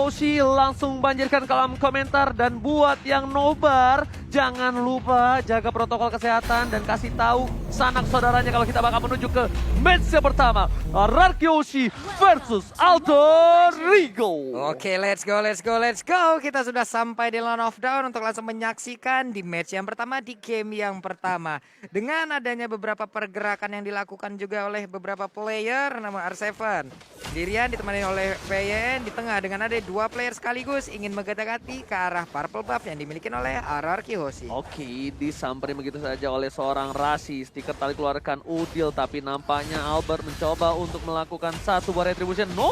Kyoshi langsung banjirkan kolom komentar. Dan buat yang nobar, jangan lupa jaga protokol kesehatan dan kasih tahu sanak saudaranya kalau kita bakal menuju ke match yang pertama. RR Kyoshi versus Alter Ego. Oke, let's go. Kita sudah sampai di Land of Dawn untuk langsung menyaksikan di match yang pertama, di game yang pertama. Dengan adanya beberapa pergerakan yang dilakukan juga oleh beberapa player, nama R7. Sendirian ditemani oleh PYN di tengah dengan ada dua player sekaligus ingin menggetak-gati ke arah purple buff yang dimiliki oleh RR Kyoshi. Oke, disamperin begitu saja oleh seorang Rasi. Stiker tali keluarkan Udil, tapi nampaknya Albert mencoba untuk melakukan satu buah retribution. No!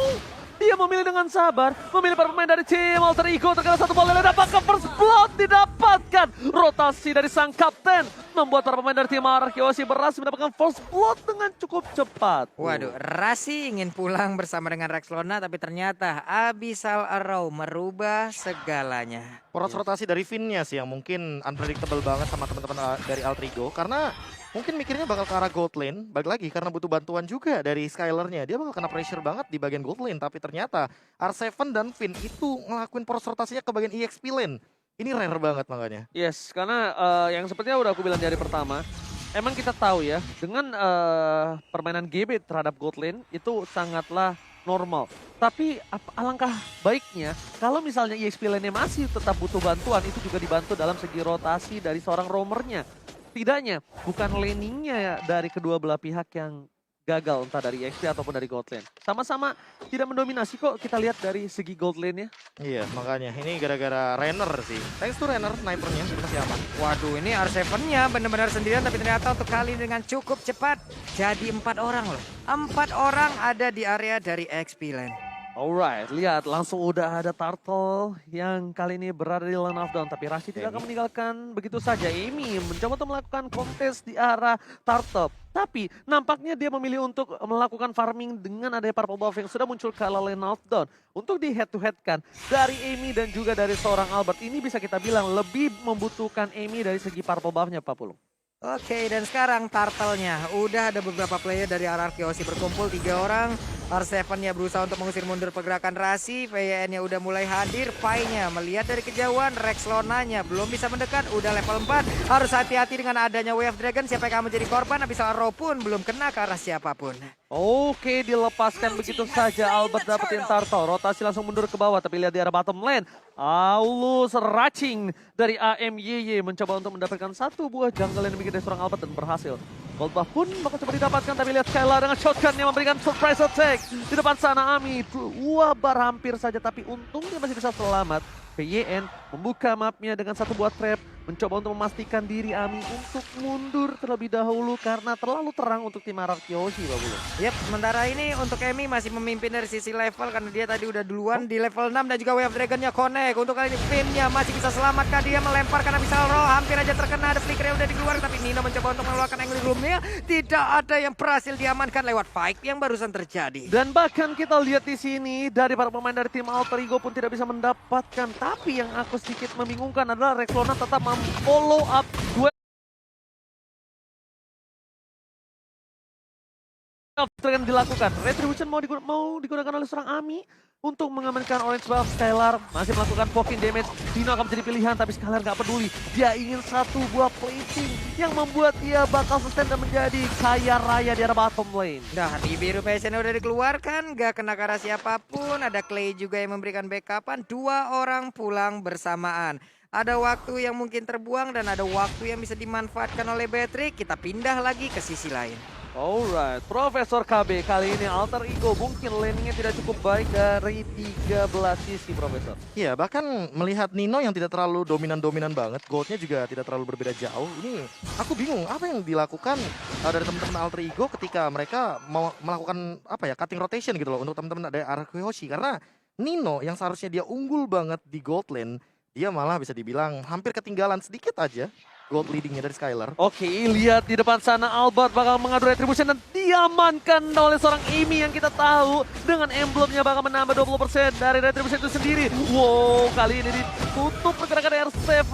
Dia memilih dengan sabar, memilih para pemain dari tim Alter Ego. Terkena satu bola dapatkan first blood, didapatkan. Rotasi dari sang kapten membuat para pemain dari tim RR Kyoshi berhasil mendapatkan first blood dengan cukup cepat. Waduh, Rasi ingin pulang bersama dengan Rex Lona, tapi ternyata Abyssal Arrow merubah segalanya. Poros rotasi dari Finn-nya sih yang mungkin unpredictable banget sama teman-teman dari Alter Ego. Karena mungkin mikirnya bakal ke arah gold lane. Balik lagi karena butuh bantuan juga dari Skyler-nya. Dia bakal kena pressure banget di bagian gold lane. Tapi ternyata R7 dan Finn itu ngelakuin poros rotasinya ke bagian EXP lane. Ini rare banget makanya. Yes, karena yang sepertinya udah aku bilang dari pertama. Emang kita tahu ya, dengan permainan GB terhadap gold lane itu sangatlah normal. Tapi alangkah baiknya kalau misalnya EXP lane-nya masih tetap butuh bantuan, itu juga dibantu dalam segi rotasi dari seorang roamernya. Setidaknya bukan laningnya dari kedua belah pihak yang gagal, entah dari EXP ataupun dari gold lane. Sama-sama tidak mendominasi kok kita lihat dari segi gold lane-nya. Iya, makanya ini gara-gara Renner sih. Thanks to Renner, snipernya masih aman. Waduh, ini R7-nya benar-benar sendirian, tapi ternyata untuk kali dengan cukup cepat. Jadi 4 orang loh. 4 orang ada di area dari XP lane. Alright, lihat langsung udah ada Turtle yang kali ini berada di Land of Dawn. Tapi Rashid tidak akan meninggalkan begitu saja. Amy mencoba untuk melakukan kontes di arah Turtle. Tapi nampaknya dia memilih untuk melakukan farming dengan adanya purple buff yang sudah muncul ke Land of Dawn. Untuk di head to head kan dari Amy dan juga dari seorang Albert. Ini bisa kita bilang lebih membutuhkan Amy dari segi purple buff-nya, Pak Pulung. Oke, dan sekarang Turtle-nya. Udah ada beberapa player dari RR Kyoshi berkumpul, 3 orang. R7-nya berusaha untuk mengusir mundur pergerakan Rasi. VYN-nya udah mulai hadir. Pai-nya melihat dari kejauhan. Rex Lona-nya belum bisa mendekat. Udah level 4. Harus hati-hati dengan adanya Wave Dragon. Siapa yang akan menjadi korban? Abyssal Arrow pun belum kena ke arah siapapun. Oke, dilepaskan begitu saja. Albert dapetin Turtle. Rotasi langsung mundur ke bawah. Tapi lihat di arah bottom lane. Aulus Racing dari AMYY mencoba untuk mendapatkan satu buah jungle yang dimiliki dari seorang Albert dan berhasil. Gold buff pun bakal coba didapatkan, tapi lihat Skylar dengan shotgun yang memberikan surprise attack. Di depan sana Ami, wabar hampir saja, tapi untungnya masih bisa selamat. PYN membuka mapnya dengan satu buah trap, mencoba untuk memastikan diri Ami untuk mundur terlebih dahulu karena terlalu terang untuk tim RR Kyoshi, Pak Bulu. Yap, sementara ini untuk Amy masih memimpin dari sisi level karena dia tadi udah duluan di level 6 dan juga Wave Dragon-nya connect. Untuk kali ini Finn-nya masih bisa selamatkan, dia melemparkan Abyssal Arrow, hampir aja terkena, ada flicker yang udah dikeluarkan, tapi Nino mencoba untuk mengeluarkan Angry Room-nya. Tidak ada yang berhasil diamankan lewat fight yang barusan terjadi. Dan bahkan kita lihat di sini dari para pemain dari tim Alter Ego pun tidak bisa mendapatkan. Tapi yang aku sedikit membingungkan adalah Rex Lona tetap follow up duel yang dilakukan. Retribution mau digunakan oleh seorang Ami untuk mengamankan orange buff. Skylar masih melakukan poking damage. Dino akan menjadi pilihan, tapi Skylar nggak peduli. Dia ingin satu buah plating yang membuat dia bakal sustain dan menjadi kaya raya di arah bottom lane. Nah, di biru passion udah dikeluarkan, gak kena ke arah siapapun. Ada Clay juga yang memberikan backupan. 2 orang pulang bersamaan. Ada waktu yang mungkin terbuang dan ada waktu yang bisa dimanfaatkan oleh Patrick. Kita pindah lagi ke sisi lain. Alright, Profesor KB kali ini Alter Ego mungkin laningnya tidak cukup baik dari 13 sisi, Profesor. Iya, bahkan melihat Nino yang tidak terlalu dominan-dominan banget, goldnya juga tidak terlalu berbeda jauh. Ini aku bingung apa yang dilakukan dari teman-teman Alter Ego ketika mereka mau melakukan apa ya, cutting rotation gitu loh untuk teman-teman dari RR Kyoshi. Karena Nino yang seharusnya dia unggul banget di gold lane, dia malah bisa dibilang hampir ketinggalan sedikit aja gold leadingnya dari Skylar. Oke, lihat di depan sana Albert bakal mengadu retribution dan diamankan oleh seorang Amy yang kita tahu dengan emblemnya bakal menambah 20% dari retribution itu sendiri. Wow, kali ini ditutup pergerakan R7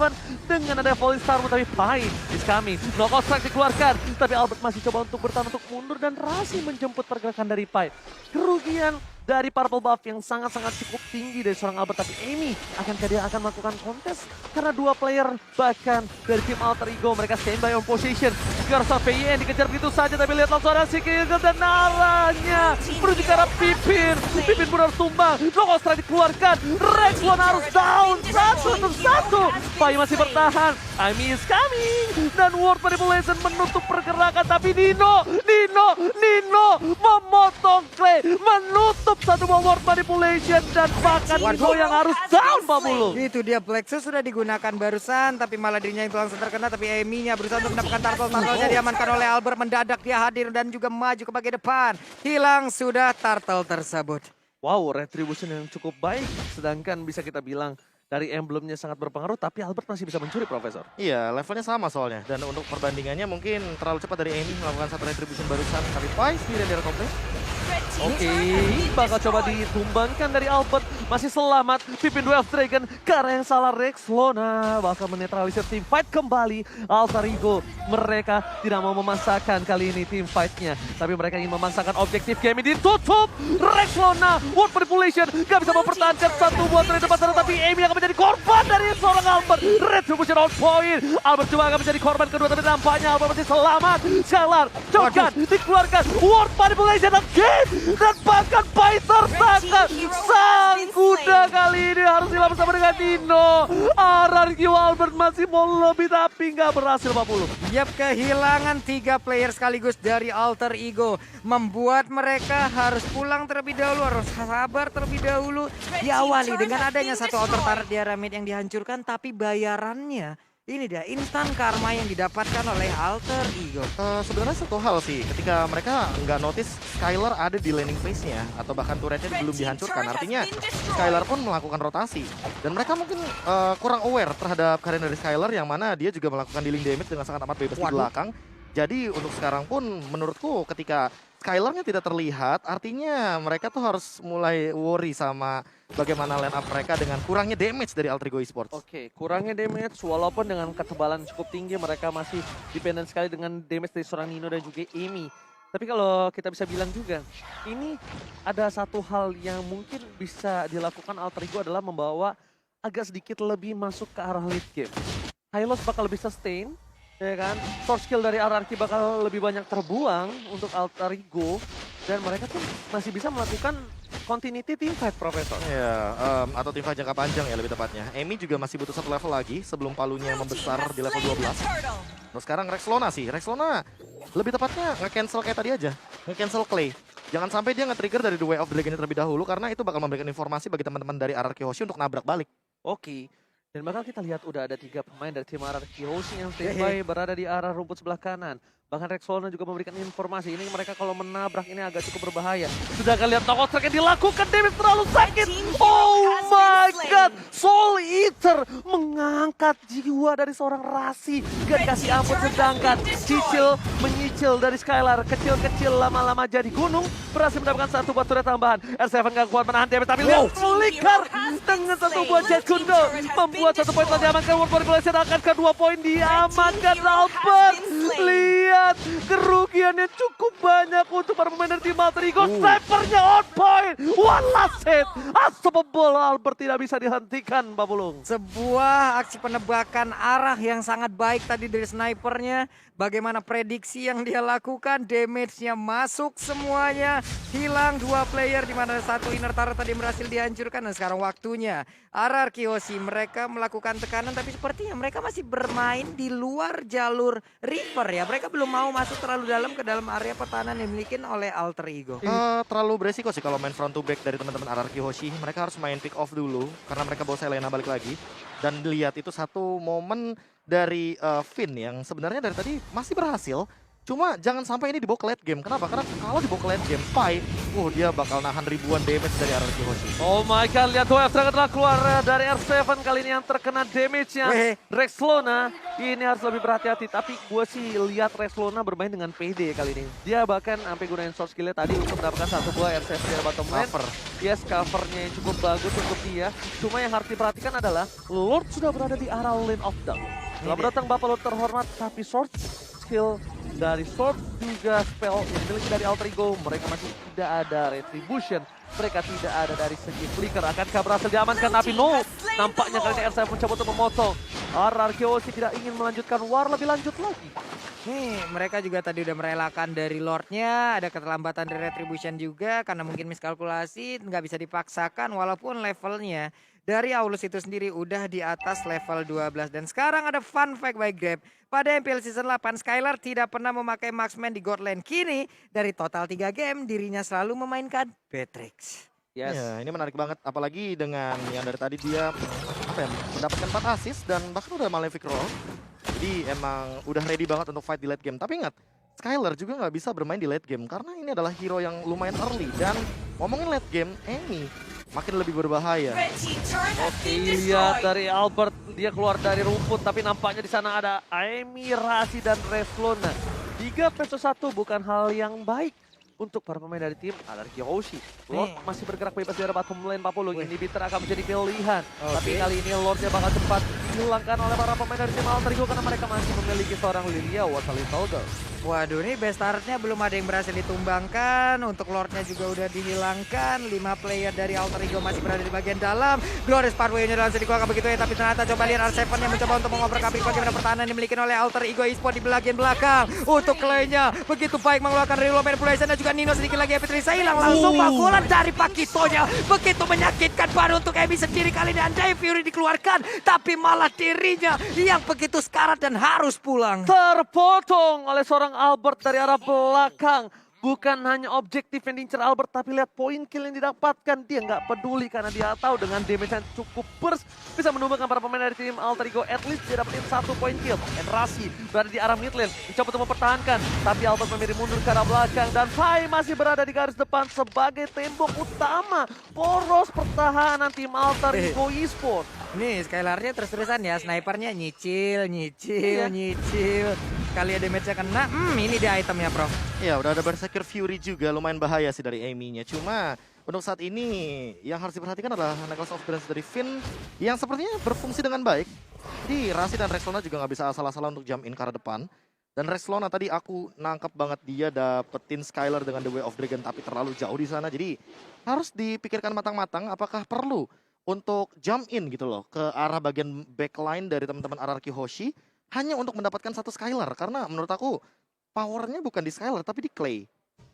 dengan ada Falling Star, tapi Pai is coming. Knockout strike dikeluarkan, tapi Albert masih coba untuk bertahan untuk mundur dan Rasi menjemput pergerakan dari Pai. Kerugian dari purple buff yang sangat-sangat cukup tinggi dari seorang Albert. Tapi Amy akankah dia akan melakukan kontes? Karena dua player bahkan dari tim Alter Ego mereka standby on position. Garza VN dikejar begitu saja tapi lihat langsung ada Sikil dan arahnya menuju ke arah Pipin. Pipin pun harus tumbang. Logo strike dikeluarkan. Rexlona harus down. Satu. Pai masih bertahan. Amy is coming. Dan World Manipulation menutup pergerakan. Tapi Nino memotong Clay. Menutup satu buah World Manipulation. Dan bahkan Nino yang harus down Pak Mulung. Itu dia Plexus sudah digunakan barusan tapi malah dirinya yang langsung terkena. Tapi Amy-nya berusaha untuk mendapatkan turtle-nya diamankan oleh Albert. Mendadak dia hadir dan juga maju ke bagian depan. Hilang sudah turtle tersebut. Wow, retribution yang cukup baik. Sedangkan bisa kita bilang dari emblemnya sangat berpengaruh, tapi Albert masih bisa mencuri, Profesor. Iya, levelnya sama soalnya. Dan untuk perbandingannya mungkin terlalu cepat dari Amy melakukan satu retribution barusan. Tapi Pai sendiri yang komplain. Oke, bakal coba ditumbangkan dari Albert. Masih selamat, Pipin Duel Dragon. Karena yang salah Rexlona bakal menetralisir tim fight kembali. Alter Ego, mereka tidak mau memasakkan kali ini tim fight-nya. Tapi mereka ingin memasakkan objektif game ini ditutup. Rexlona, World Manipulation, gak bisa mempertahankan satu buat trade depan sana. Tapi Amy akan menjadi korban dari seorang Albert. Retribution on point. Albert juga akan menjadi korban kedua, tapi nampaknya Albert masih selamat. Shalar, Jokan, dikeluarkan. World Manipulation again. Dan bahkan Pai tertangkap. Sang kuda kali ini harus hilang bersama dengan Nino. RRQ Albert masih mau lebih tapi nggak berhasil Pak Pulu. Yap, kehilangan 3 player sekaligus dari Alter Ego. Membuat mereka harus pulang terlebih dahulu, harus sabar terlebih dahulu. Diawali dengan adanya satu outer turret di area mid yang dihancurkan, tapi bayarannya ini dia instan karma yang didapatkan oleh Alter Ego. Sebenarnya satu hal sih, ketika mereka nggak notice Skylar ada di landing phase-nya atau bahkan turretnya belum dihancurkan, artinya Skylar pun melakukan rotasi. Dan mereka mungkin kurang aware terhadap karen dari Skylar yang mana dia juga melakukan dealing damage dengan sangat amat bebas di belakang. Jadi untuk sekarang pun menurutku ketika Skylar-nya tidak terlihat, artinya mereka tuh harus mulai worry sama bagaimana line up mereka dengan kurangnya damage dari Alter Ego Esports. Oke, kurangnya damage walaupun dengan ketebalan cukup tinggi mereka masih dependent sekali dengan damage dari seorang Nino dan juga Amy. Tapi kalau kita bisa bilang juga, ini ada satu hal yang mungkin bisa dilakukan Alter Ego adalah membawa agak sedikit lebih masuk ke arah late game. Hylos bakal lebih sustain, ya kan? Source skill dari RRQ bakal lebih banyak terbuang untuk Alter Ego. Dan mereka tuh masih bisa melakukan continuity team fight, Profesor. Ya, atau tim fight jangka panjang ya lebih tepatnya. Amy juga masih butuh satu level lagi sebelum palunya membesar di level 12. Nah sekarang Rexlona sih, Rexlona lebih tepatnya nge-cancel kayak tadi aja. Nge-cancel Clay. Jangan sampai dia nge-trigger dari The Way of the Dragon terlebih dahulu karena itu bakal memberikan informasi bagi teman-teman dari RRQ Hoshi untuk nabrak balik. Oke. Dan bakal kita lihat udah ada 3 pemain dari tim RRQ Hoshi yang standby berada di arah rumput sebelah kanan. Bahkan Rexlona juga memberikan informasi, ini mereka kalau menabrak ini agak cukup berbahaya. Sudah kalian lihat Knockout Strike yang dilakukan, damage terlalu sakit. Oh my god, Soul Eater mengangkat jiwa dari seorang Rasi. Gak dikasih ampun, sedangkan Cicil menyicil dari Skylar. Kecil-kecil lama-lama jadi gunung, berhasil mendapatkan satu buat turret tambahan. R7 gak kuat menahan damage, tapi lihat Flicker dengan satu buat Jet Kundo. Membuat satu poin telah diamankan, World Manipulation akan kedua poin diamankan Albert. Lihat kerugiannya cukup banyak untuk para pemain dari tim Alter Ego. Snipernya on point. One last hit. Unstoppable. Albert tidak bisa dihentikan, Pak Pulung. Sebuah aksi penebakan arah yang sangat baik tadi dari snipernya. Bagaimana prediksi yang dia lakukan, damage-nya masuk semuanya. Hilang 2 player di mana satu inner turret tadi berhasil dihancurkan. Dan sekarang waktunya RRQ Hoshi mereka melakukan tekanan, tapi sepertinya mereka masih bermain di luar jalur river ya. Mereka belum mau masuk terlalu dalam ke dalam area pertahanan yang dimiliki oleh Alter Ego. Terlalu beresiko sih kalau main front to back dari teman-teman RRQ Hoshi. Mereka harus main pick off dulu karena mereka bawa Selena balik lagi. Dan lihat itu satu momen dari Finn yang sebenarnya dari tadi masih berhasil. Cuma jangan sampai ini dibawa ke late game. Kenapa? Karena kalau dibawa ke late game, Pai, dia bakal nahan ribuan damage dari RRQ Hoshi. Oh my god, lihat WF Dragon telah keluar dari R7 kali ini yang terkena damage-nya. Rexlona ini harus lebih berhati-hati. Tapi gue sih lihat Rexlona bermain dengan PD kali ini. Dia bahkan sampai gunain source skill-nya tadi untuk mendapatkan satu buah R7 dari bottom lane. Yes, covernya yang cukup bagus untuk dia. Cuma yang harus diperhatikan adalah Lord sudah berada di arah lane of down. Selamat datang Bapak Lord terhormat, tapi source skill dari Sword juga spell yang dimiliki dari Alter Ego, mereka masih tidak ada retribution mereka tidak ada dari segi flicker. Akankah berhasil diamankan? Tapi no, nampaknya kali ini R7 mencoba untuk memotong. RRQ Oshi tidak ingin melanjutkan war lebih lanjut lagi. Nih, mereka juga tadi udah merelakan dari Lordnya, ada keterlambatan dari Retribution juga karena mungkin miskalkulasi, nggak bisa dipaksakan walaupun levelnya dari Aulus itu sendiri udah di atas level 12. Dan sekarang ada fun fact by Grab. Pada MPL Season 8, Skylar tidak pernah memakai marksman di God Lane. Kini dari total 3 game, dirinya selalu memainkan Beatrix. Yes. Ya, ini menarik banget apalagi dengan yang dari tadi dia mendapatkan 4 assist dan bahkan udah Malefic Roll. Jadi emang udah ready banget untuk fight di late game. Tapi ingat, Skylar juga nggak bisa bermain di late game karena ini adalah hero yang lumayan early. Dan ngomongin late game, Amy makin lebih berbahaya. Oke, lihat dari Albert, dia keluar dari rumput, tapi nampaknya di sana ada Amy, Rasi, dan Reslona. 3 versus 1 bukan hal yang baik untuk para pemain dari tim RRQ Oshi. Lord masih bergerak bebas di arah bottom lane 40. Inhibitor akan menjadi pilihan. Tapi kali ini Lordnya bakal cepat dihilangkan oleh para pemain dari tim Alter Ego karena mereka masih memiliki seorang Lilia Wasalit Soldier. Waduh, ini best startnya belum ada yang berhasil ditumbangkan. Untuk Lordnya juga udah dihilangkan. 5 player dari Alter Ego masih berada di bagian dalam. Glorious Pathway-nya langsung dikeluarkan begitu ya. Tapi ternyata coba lihat R7 yang mencoba untuk mengoper-kapik bagaimana pertahanan yang dimiliki oleh Alter Ego Esports di bagian belakang. Untuk Clay-nya begitu baik mengeluarkan reload manipulation dan juga Nino sedikit lagi Epic Risa hilang. Langsung pukulan dari Pakitonya. Begitu menyakitkan baru untuk Emi sendiri kali ini. Andai Fury dikeluarkan. Tapi malah dirinya yang begitu sekarat dan harus pulang. Terpotong oleh seorang Albert dari arah belakang. Bukan hanya objektif yang diincar Albert, tapi lihat poin kill yang didapatkan. Dia nggak peduli karena dia tahu dengan damage yang cukup burst bisa menumbangkan para pemain dari tim Alter Ego. At least dia dapetin 1 poin kill. And Rasi berada di arah mid lane, mencoba untuk mempertahankan. Tapi Albert memilih mundur ke arah belakang. Dan Fai masih berada di garis depan sebagai tembok utama poros pertahanan tim Alter Ego Esports. Nih Skylarnya terus-terusan ya, snipernya nyicil. Kali ada damage-nya kena, ini dia itemnya Prof. Ya udah ada Berserker Fury juga lumayan bahaya sih dari Amy-nya. Cuma untuk saat ini yang harus diperhatikan adalah Necklace of Balance dari Finn yang sepertinya berfungsi dengan baik. Jadi Rasi dan Reslona juga nggak bisa asal-asalan untuk jump in ke arah depan. Dan Reslona tadi aku nangkep banget dia dapetin Skylar dengan The Way of Dragon tapi terlalu jauh di sana. Jadi harus dipikirkan matang-matang apakah perlu untuk jump in gitu loh ke arah bagian backline dari teman-teman RRQ Hoshi hanya untuk mendapatkan 1 Skylar. Karena menurut aku powernya bukan di Skylar tapi di Clay.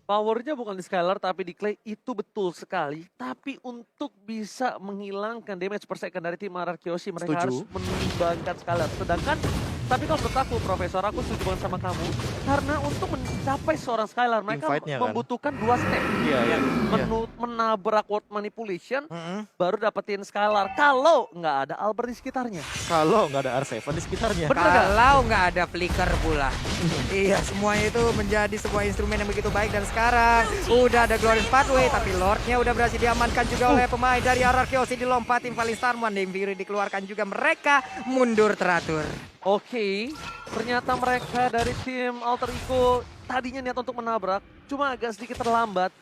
Powernya bukan di Skylar tapi di Clay, itu betul sekali. Tapi untuk bisa menghilangkan damage per second dari tim RRQ Oshi, mereka harus menimbangkan Skylar. Sedangkan, tapi kalau menurut aku, Profesor, aku setuju banget sama kamu. Karena untuk mencapai seorang Skylar, mereka membutuhkan 2 step. Menabrak word manipulation, baru dapetin Skylar. Kalau nggak ada Albert di sekitarnya. Kalau nggak ada R7 di sekitarnya. Kalau nggak ada flicker pula. Iya, semuanya itu menjadi sebuah instrumen yang begitu baik. Dan sekarang udah ada Glorious Pathway, tapi Lordnya udah berhasil diamankan juga oleh pemain dari RRQ Oshi. Dilompatin paling Starman, Dame Fury dikeluarkan juga, mereka mundur teratur. Oke, ternyata mereka dari tim Alter Ego tadinya niat untuk menabrak, cuma agak sedikit terlambat.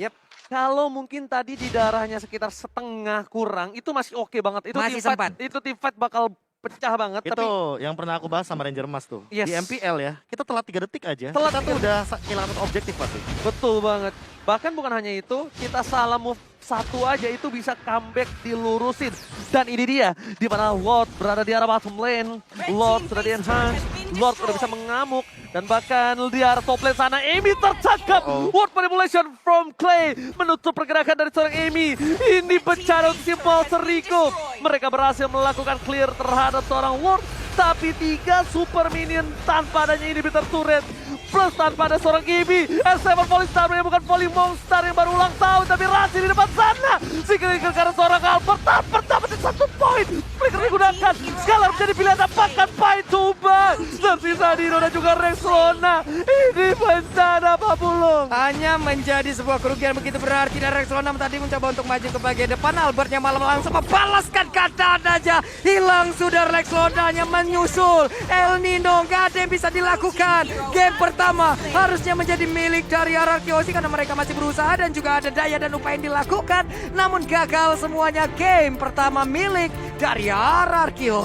Kalau mungkin tadi di darahnya sekitar setengah kurang, itu masih oke banget. Itu masih team fight, sempat. itu team fight bakal pecah banget. Itu tapi yang pernah aku bahas sama Ranger Mas tuh. Yes. Di MPL ya, kita telat 3 detik aja. Telat Kita 3 tuh udah kehilangan objektif pasti. betul banget. Bahkan bukan hanya itu, kita salah move 1 aja itu bisa comeback dilurusin. Dan ini dia, di mana Lord berada di arah bottom lane. Lord sudah di-enhance, Lord sudah bisa mengamuk. Dan bahkan di arah top lane sana, Amy tercakap. Word manipulation from Clay menutup pergerakan dari seorang Amy. Ini bencana untuk tim Alter Ego. Mereka berhasil melakukan clear terhadap seorang Lord. Tapi 3 super minion tanpa adanya inhibitor turret. Plus tanpa ada seorang Gibi. S7 Volley Star yang bukan Volley Monster yang baru ulang tahun. Tapi Rasi di depan sana. Sikir-sikir karena seorang Albert. Albert dapetin 1 poin. Flicker digunakan. Skylar menjadi pilihan dapatkan Fight Tuba. Tersisa Dino dan juga Reslona. Ini bencana Pak Bulung. Hanya menjadi sebuah kerugian begitu berarti. Dan Reslona tadi mencoba untuk maju ke bagian depan. Albertnya malah langsung membalaskan keadaan aja. Hilang sudah Reslonanya menyusul. El Nino gak ada yang bisa dilakukan. Game pertama harusnya menjadi milik dari RRQ Oshi karena mereka masih berusaha dan juga ada daya dan upaya yang dilakukan. Namun gagal semuanya. Game pertama milik dari RRQ Oshi.